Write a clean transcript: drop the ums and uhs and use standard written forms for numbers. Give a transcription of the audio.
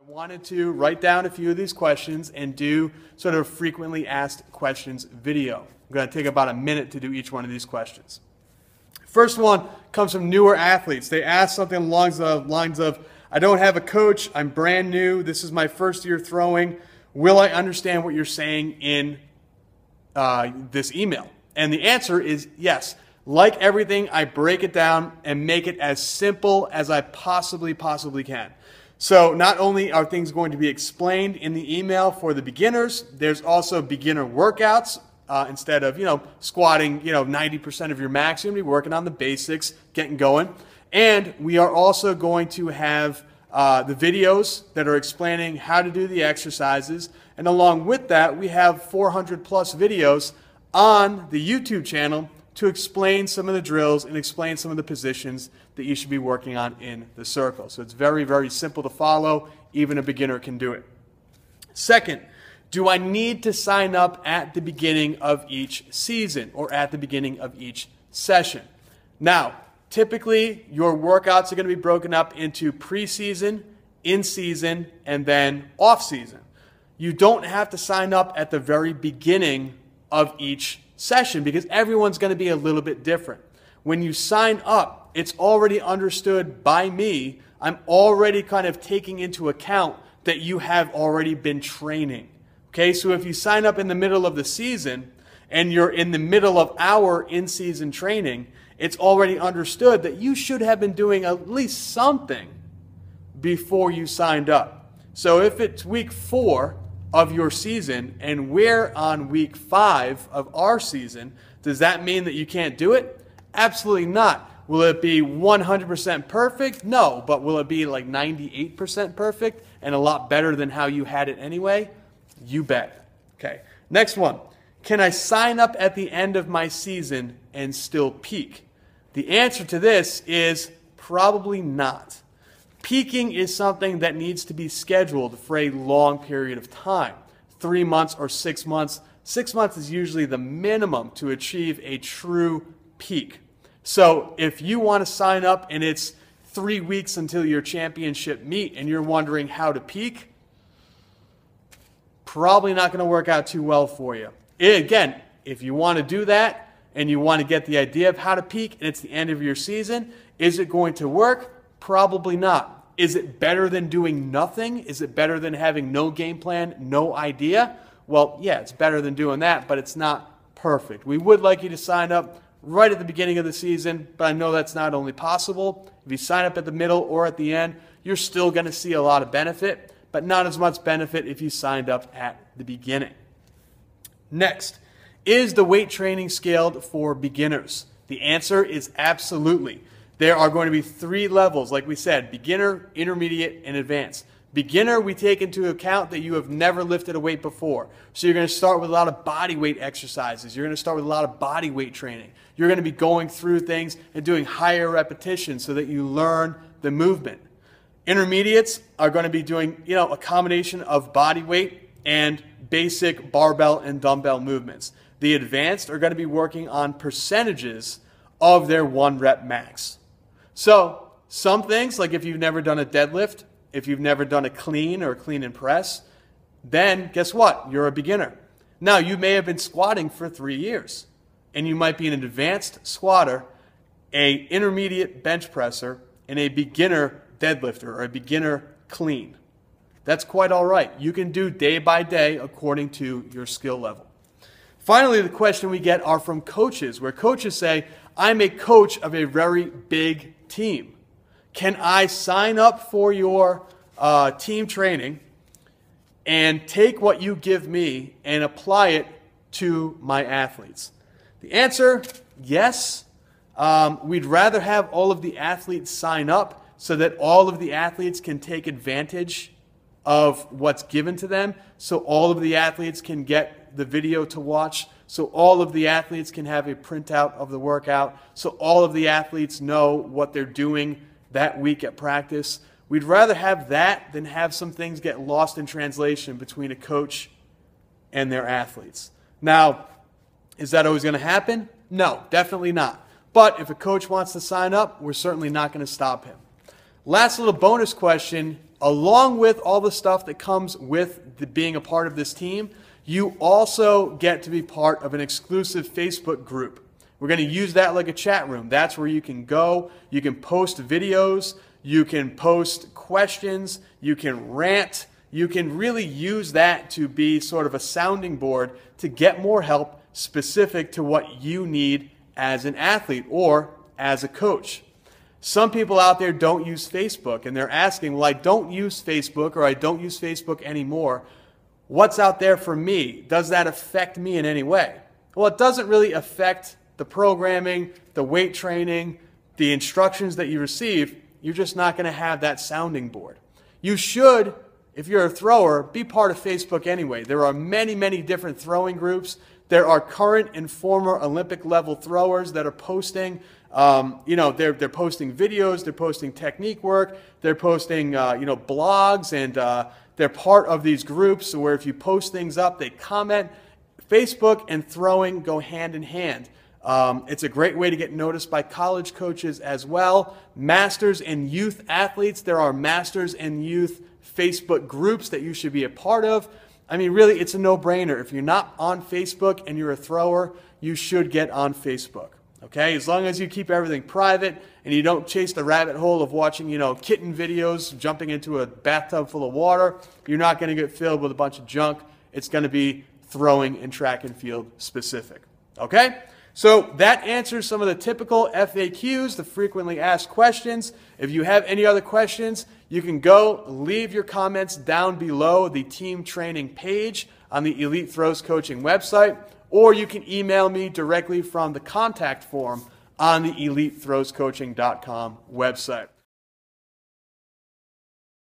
I wanted to write down a few of these questions and do sort of frequently asked questions video. I'm going to take about a minute to do each one of these questions. First one comes from newer athletes. They ask something along the lines of, I don't have a coach, I'm brand new, this is my first year throwing, will I understand what you're saying in this email? And the answer is yes. Like everything, I break it down and make it as simple as I possibly can. So not only are things going to be explained in the email for the beginners, there's also beginner workouts. Instead of, squatting, 90% of your max, you're going to be working on the basics, getting going. And we are also going to have the videos that are explaining how to do the exercises. And along with that, we have 400 plus videos on the YouTube channel to explain some of the drills and explain some of the positions that you should be working on in the circle. So it's very, very simple to follow. Even a beginner can do it. Second, do I need to sign up at the beginning of each season or at the beginning of each session? Now, typically your workouts are going to be broken up into preseason, in-season, and then off-season. You don't have to sign up at the very beginning of each session because everyone's going to be a little bit different. When you sign up, it's already understood by me. I'm already kind of taking into account that you have already been training. Okay, so if you sign up in the middle of the season and you're in the middle of our in-season training, it's already understood that you should have been doing at least something before you signed up. So if it's week 4 of your season and we're on week 5 of our season, does that mean that you can't do it? Absolutely not. Will it be 100% perfect? No, but will it be like 98% perfect and a lot better than how you had it anyway? You bet. Okay, next one. Can I sign up at the end of my season and still peak? The answer to this is probably not. Peaking is something that needs to be scheduled for a long period of time. 3 months or 6 months. 6 months is usually the minimum to achieve a true peak. So if you want to sign up and it's 3 weeks until your championship meet and you're wondering how to peak, probably not going to work out too well for you. Again, if you want to do that and you want to get the idea of how to peak and it's the end of your season, is it going to work? Probably not. Is it better than doing nothing? Is it better than having no game plan, no idea? Well, yeah, it's better than doing that, but it's not perfect. We would like you to sign up right at the beginning of the season, but I know that's not only possible. If you sign up at the middle or at the end, you're still going to see a lot of benefit, but not as much benefit if you signed up at the beginning. Next, is the weight training scaled for beginners? The answer is absolutely. There are going to be 3 levels, like we said, beginner, intermediate, and advanced. Beginner, we take into account that you have never lifted a weight before. So you're going to start with a lot of body weight exercises. You're going to start with a lot of body weight training. You're going to be going through things and doing higher repetitions so that you learn the movement. Intermediates are going to be doing, a combination of body weight and basic barbell and dumbbell movements. The advanced are going to be working on percentages of their 1 rep max. So some things, like if you've never done a deadlift, if you've never done a clean or a clean and press, then guess what? You're a beginner. Now, you may have been squatting for 3 years, and you might be an advanced squatter, an intermediate bench presser, and a beginner deadlifter or a beginner clean. That's quite all right. You can do day by day according to your skill level. Finally, the question we get are from coaches, where coaches say, I'm a coach of a very big team. Can I sign up for your team training and take what you give me and apply it to my athletes? The answer, yes. We'd rather have all of the athletes sign up so that all of the athletes can take advantage of what's given to them, so all of the athletes can get the video to watch, so all of the athletes can have a printout of the workout, so all of the athletes know what they're doing that week at practice. We'd rather have that than have some things get lost in translation between a coach and their athletes. Now, is that always going to happen? No, definitely not. But if a coach wants to sign up, we're certainly not going to stop him. Last little bonus question along with all the stuff that comes with being a part of this team, you also get to be part of an exclusive Facebook group. We're going to use that like a chat room. That's where you can go, you can post videos, you can post questions, you can rant, you can really use that to be sort of a sounding board to get more help specific to what you need as an athlete or as a coach. Some people out there don't use Facebook, and they're asking, well, I don't use Facebook, or I don't use Facebook anymore. What's out there for me? Does that affect me in any way? Well, it doesn't really affect the programming, the weight training, the instructions that you receive. You're just not going to have that sounding board. You should, if you're a thrower, be part of Facebook anyway. There are many, many different throwing groups. There are current and former Olympic level throwers that are posting, they're posting videos, they're posting technique work, they're posting, blogs, and they're part of these groups where if you post things up, they comment. Facebook and throwing go hand in hand. It's a great way to get noticed by college coaches as well. Masters and youth athletes, there are masters and youth Facebook groups that you should be a part of. I mean, really, it's a no-brainer. If you're not on Facebook and you're a thrower, you should get on Facebook. Okay, as long as you keep everything private and you don't chase the rabbit hole of watching, kitten videos, jumping into a bathtub full of water, you're not going to get filled with a bunch of junk. It's going to be throwing and track and field specific. Okay, so that answers some of the typical FAQs, the frequently asked questions. If you have any other questions, you can go leave your comments down below the team training page on the Elite Throws Coaching website, or you can email me directly from the contact form on the EliteThrowsCoaching.com website.